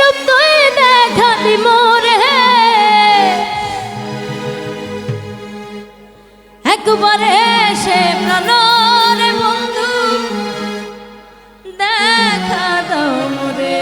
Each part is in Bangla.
রূপ তুই দেখালি মোরে একবারে সে প্রাণরে বন্ধু দেখা দাও মোরে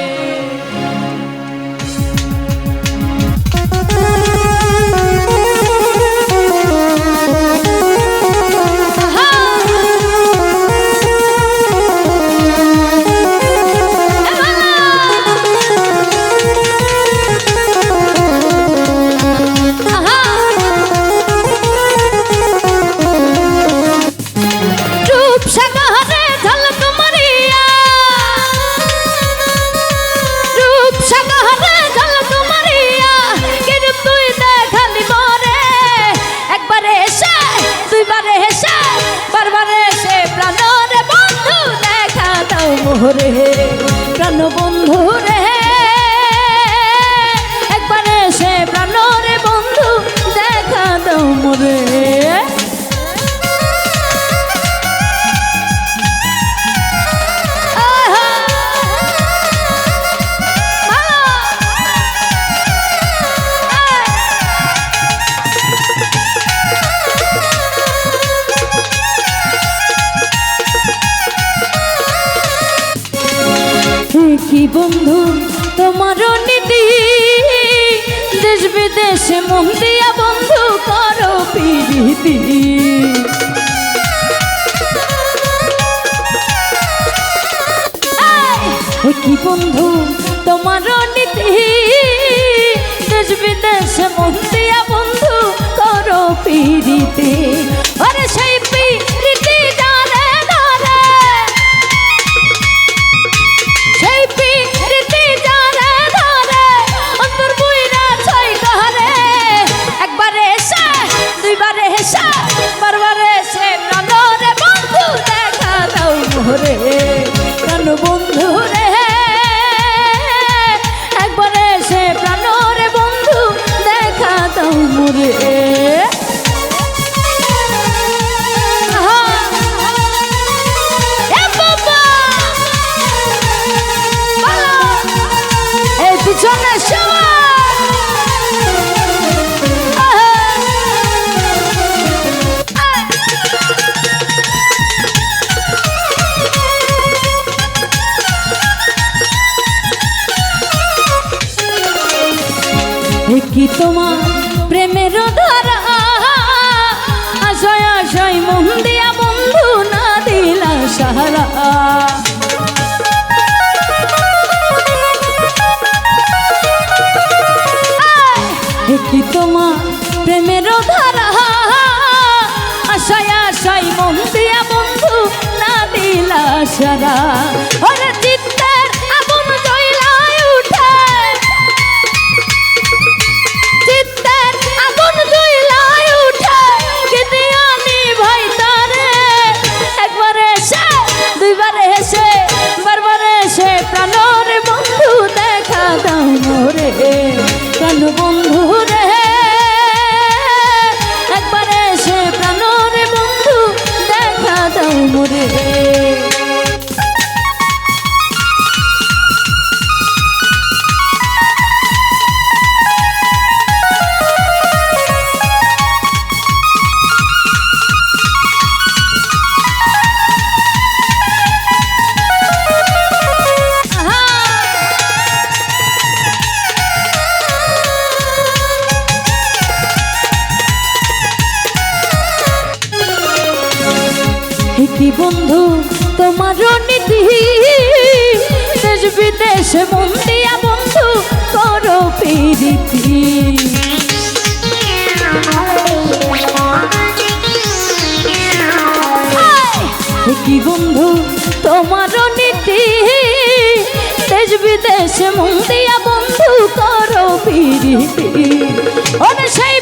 মোরে প্রাণ বন্ধু রে একবারে সে প্রাণ রে বন্ধু দেখা দাও মোরে কি বন্ধু তোমার নীতি দেশ বিদেশে মন দিয়া বন্ধু করো প্রীতি কি বন্ধু তোমার নীতি দেশ বিদেশে মন দিয়া বন্ধু করো প্রীতি আরে সেই প্রীতি জানে ধরে সেই প্রীতি জানে ধরে অন্তর বুইরা ছয় ঘরে একবারে এসে দুইবারে এসে বারবারে এসে প্রাণরে বন্ধু দেখা দাও মোরে প্রাণ বন্ধু রে একবারে এসে প্রাণরে বন্ধু দেখা দাও মোরে কি তোমার প্রেমের ধারা আশয় আশয় মন দিয়া বন্ধু না দিলা সাহারা কি তোমার প্রেমের ধারা আশয় আশয় মন দিয়া বন্ধু না দিলা সারা ওরে চিত্তের আগুন জ্বলাই উঠে প্রাণরে বন্ধু দেখা দাও মোরে প্রাণ বন্ধু রে একবারে সে প্রাণরে বন্ধু দেখা দাও মোরে কি বন্ধু তোমার নীতি দেশ বিদেশে মন দিয়া বন্ধু করো প্রীতি কি বন্ধু তোমার নীতি দেশ বিদেশে মন দিয়া বন্ধু করো প্রীতি ওরে সেই